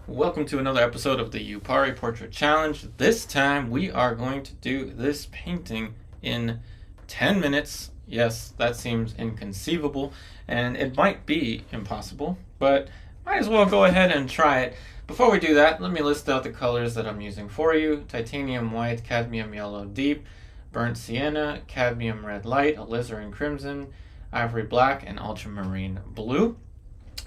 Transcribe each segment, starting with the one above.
Welcome to another episode of the Yupari Portrait Challenge. This time we are going to do this painting in 10 minutes. Yes, that seems inconceivable, and it might be impossible, but might as well go ahead and try it. Before we do that, let me list out the colors that I'm using for you. Titanium white, cadmium yellow deep, burnt sienna, cadmium red light, alizarin crimson, ivory black, and ultramarine blue.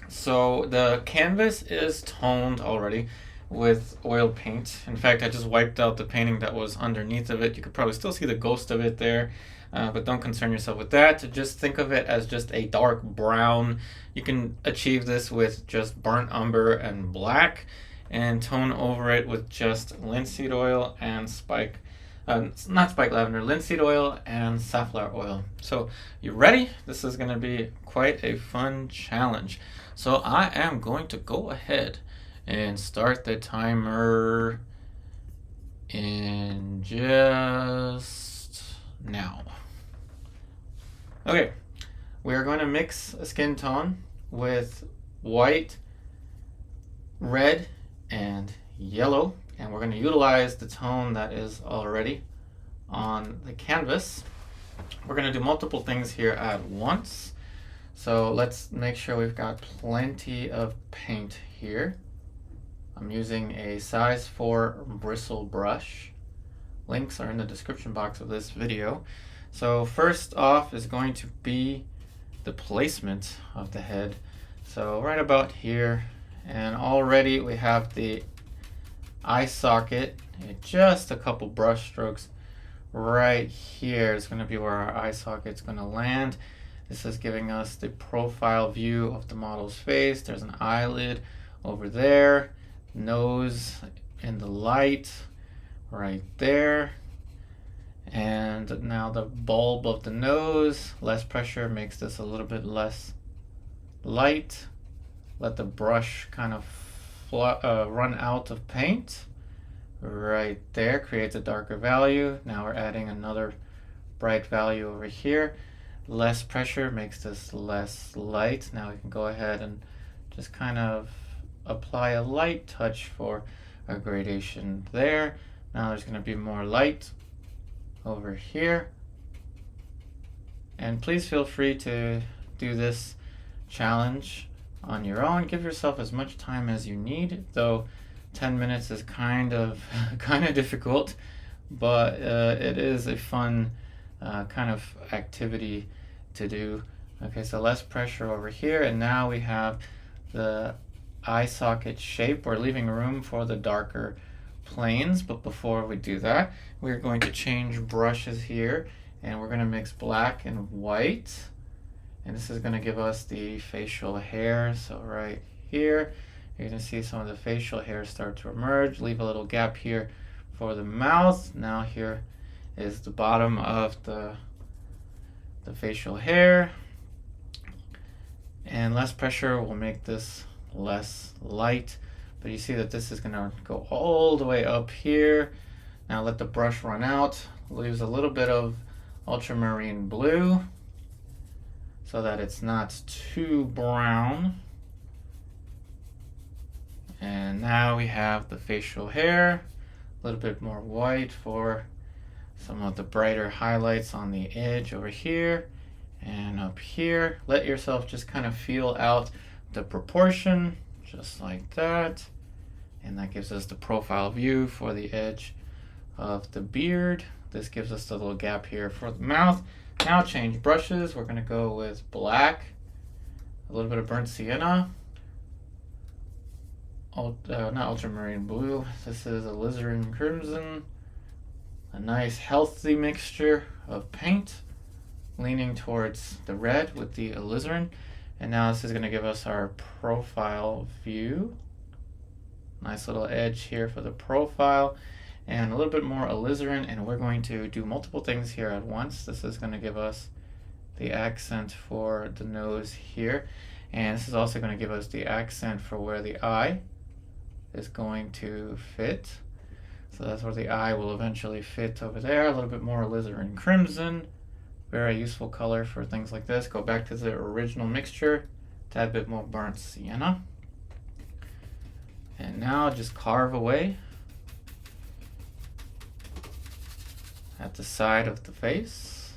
So the canvas is toned already with oil paint. In fact, I just wiped out the painting that was underneath of it. You could probably still see the ghost of it there, but don't concern yourself with that. Just think of it as just a dark brown. You can achieve this with just burnt umber and black, and tone over it with just linseed oil and not spike lavender, linseed oil and safflower oil. So you ready? This is going to be quite a fun challenge. So I am going to go ahead and start the timer in just now. Okay, we are going to mix a skin tone with white, red, and yellow, and we're going to utilize the tone that is already on the canvas. We're going to do multiple things here at once. So let's make sure we've got plenty of paint here. I'm using a size 4 bristle brush. Links are in the description box of this video. So first off is going to be the placement of the head. So right about here, and already we have the eye socket, just a couple brush strokes right here is going to be where our eye socket's going to land. This is giving us the profile view of the model's face. There's an eyelid over there, nose in the light right there, and now the bulb of the nose. Less pressure makes this a little bit less light. Let the brush kind of run out of paint. Right there creates a darker value. Now we're adding another bright value over here. Less pressure makes this less light. Now we can go ahead and just kind of apply a light touch for a gradation there. Now there's going to be more light over here. And please feel free to do this challenge on your own. Give yourself as much time as you need, though 10 minutes is kind of difficult, but it is a fun kind of activity to do. Okay, so less pressure over here, and now we have the eye socket shape. We're leaving room for the darker planes, but before we do that, we're going to change brushes here, and we're going to mix black and white, and this is going to give us the facial hair. So right here you're going to see some of the facial hair start to emerge. Leave a little gap here for the mouth. Now here is the bottom of the facial hair, and less pressure will make this less light, but you see that this is going to go all the way up here. Now let the brush run out, leaves a little bit of ultramarine blue so that it's not too brown. And now we have the facial hair, a little bit more white for some of the brighter highlights on the edge over here and up here. Let yourself just kind of feel out the proportion, just like that. And that gives us the profile view for the edge of the beard. This gives us the little gap here for the mouth. Now change brushes. We're going to go with black, a little bit of burnt sienna, not ultramarine blue. This is alizarin crimson. A nice healthy mixture of paint leaning towards the red with the alizarin. And now this is going to give us our profile view. Nice little edge here for the profile, and a little bit more alizarin, and we're going to do multiple things here at once. This is going to give us the accent for the nose here, and this is also going to give us the accent for where the eye is going to fit. So that's where the eye will eventually fit over there. A little bit more alizarin crimson. Very useful color for things like this. Go back to the original mixture. Tad bit more burnt sienna. And now just carve away at the side of the face.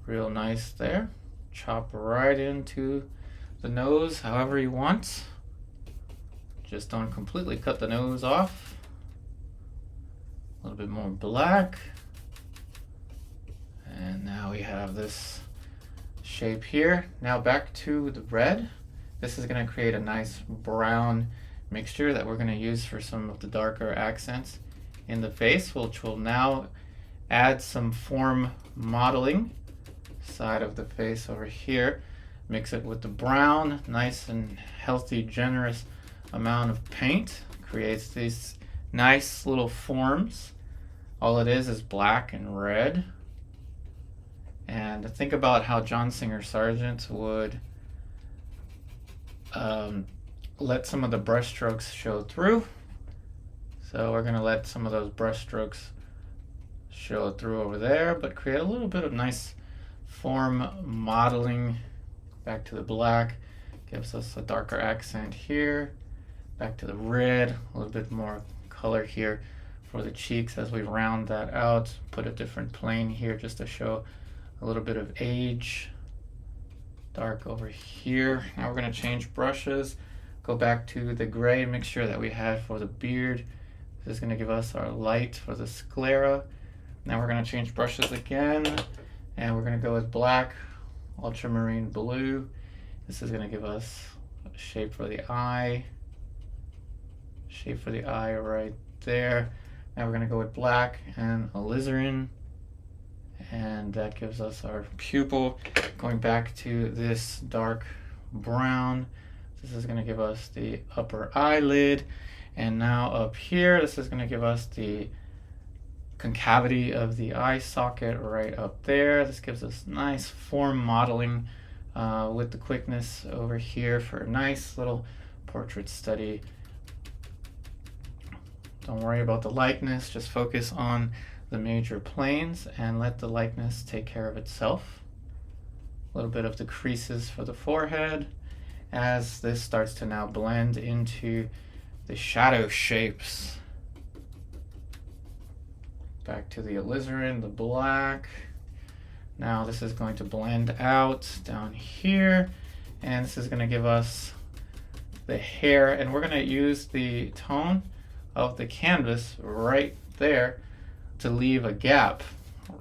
Real nice there. Chop right into the nose however you want. Just don't completely cut the nose off. A little bit more black. And now we have this shape here. Now back to the red. This is going to create a nice brown mixture that we're going to use for some of the darker accents in the face, which will now add some form modeling. Side of the face over here. Mix it with the brown, nice and healthy, generous amount of paint. Creates these nice little forms. All it is black and red. And think about how John Singer Sargent would let some of the brush strokes show through. So we're going to let some of those brush strokes show through over there, but create a little bit of nice form modeling. Back to the black, gives us a darker accent here. Back to the red, a little bit more color here for the cheeks as we round that out. Put a different plane here just to show a little bit of age. Dark over here. Now we're going to change brushes. Go back to the gray mixture that we had for the beard. This is going to give us our light for the sclera. Now we're going to change brushes again, and we're going to go with black, ultramarine blue. This is going to give us a shape for the eye. Shape for the eye right there. Now we're going to go with black and alizarin, and that gives us our pupil. Going back to this dark brown, this is going to give us the upper eyelid. And now up here, this is going to give us the concavity of the eye socket right up there. This gives us nice form modeling with the quickness over here for a nice little portrait study. Don't worry about the likeness, just focus on the major planes and let the likeness take care of itself. A little bit of the creases for the forehead as this starts to now blend into the shadow shapes. Back to the alizarin, the black. Now this is going to blend out down here, and this is going to give us the hair, and we're going to use the tone of the canvas right there to leave a gap,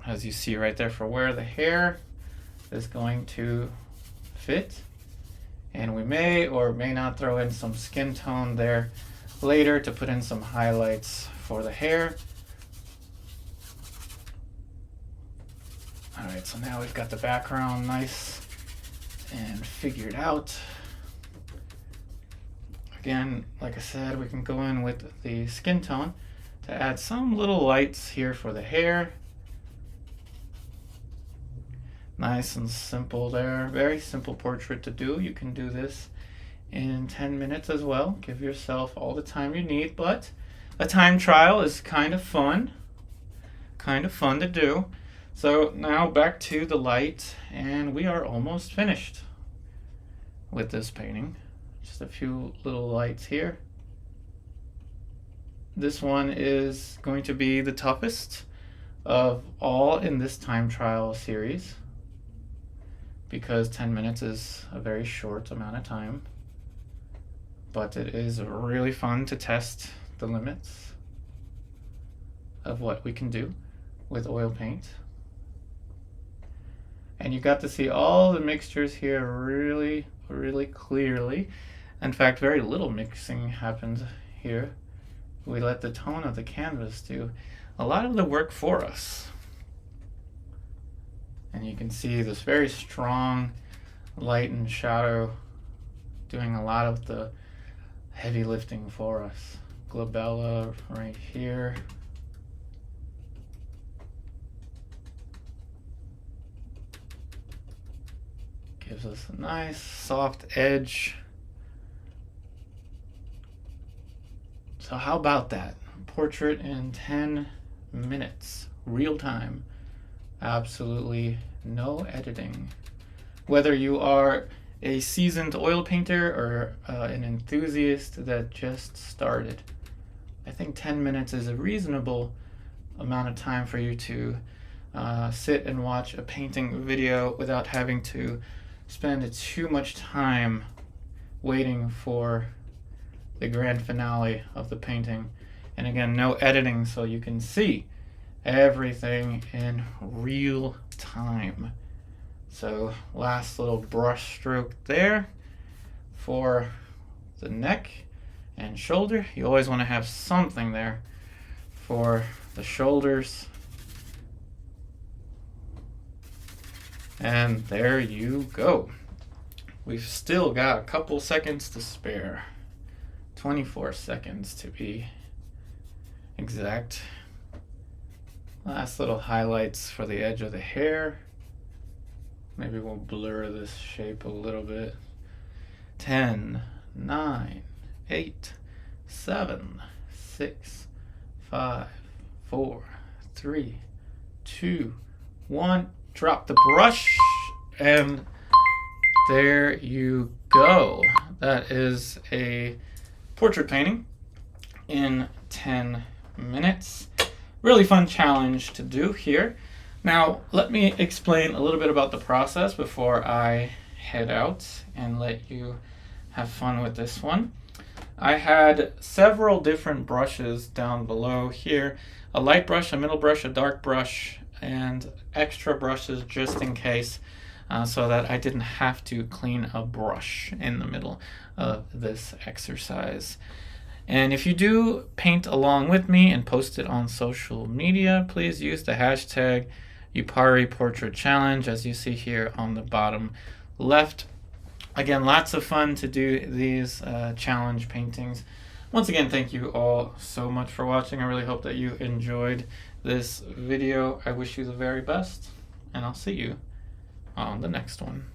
as you see right there, for where the hair is going to fit. And we may or may not throw in some skin tone there later to put in some highlights for the hair. All right, so now we've got the background nice and figured out. Again, like I said, we can go in with the skin tone to add some little lights here for the hair. Nice and simple there. Very simple portrait to do. You can do this in 10 minutes as well. Give yourself all the time you need, but a time trial is kind of fun. Kind of fun to do. So now back to the light, and we are almost finished with this painting. Just a few little lights here. This one is going to be the toughest of all in this time trial series, because 10 minutes is a very short amount of time, but it is really fun to test the limits of what we can do with oil paint. And you got to see all the mixtures here really, really clearly. In fact, very little mixing happened here. We let the tone of the canvas do a lot of the work for us. And you can see this very strong light and shadow doing a lot of the heavy lifting for us. Glabella right here. Gives us a nice soft edge. So how about that? Portrait in 10 minutes, real time. Absolutely no editing. Whether you are a seasoned oil painter or an enthusiast that just started. I think 10 minutes is a reasonable amount of time for you to sit and watch a painting video without having to spend too much time waiting for the grand finale of the painting. And again, no editing, so you can see everything in real time. So last little brush stroke there for the neck and shoulder. You always want to have something there for the shoulders. And there you go. We've still got a couple seconds to spare. 24 seconds to be exact. Last little highlights for the edge of the hair. Maybe we'll blur this shape a little bit. 10, 9, 8, 7, 6, 5, 4, 3, 2, 1. Drop the brush, and there you go. That is a portrait painting in 10 minutes. Really fun challenge to do here. Now, let me explain a little bit about the process before I head out and let you have fun with this one. I had several different brushes down below here. A light brush, a middle brush, a dark brush, and extra brushes just in case, so that I didn't have to clean a brush in the middle of this exercise. And if you do paint along with me and post it on social media, please use the hashtag yuparitheartist, as you see here on the bottom left. Again, lots of fun to do these challenge paintings. Once again, thank you all so much for watching. I really hope that you enjoyed this video. I wish you the very best, and I'll see you on the next one.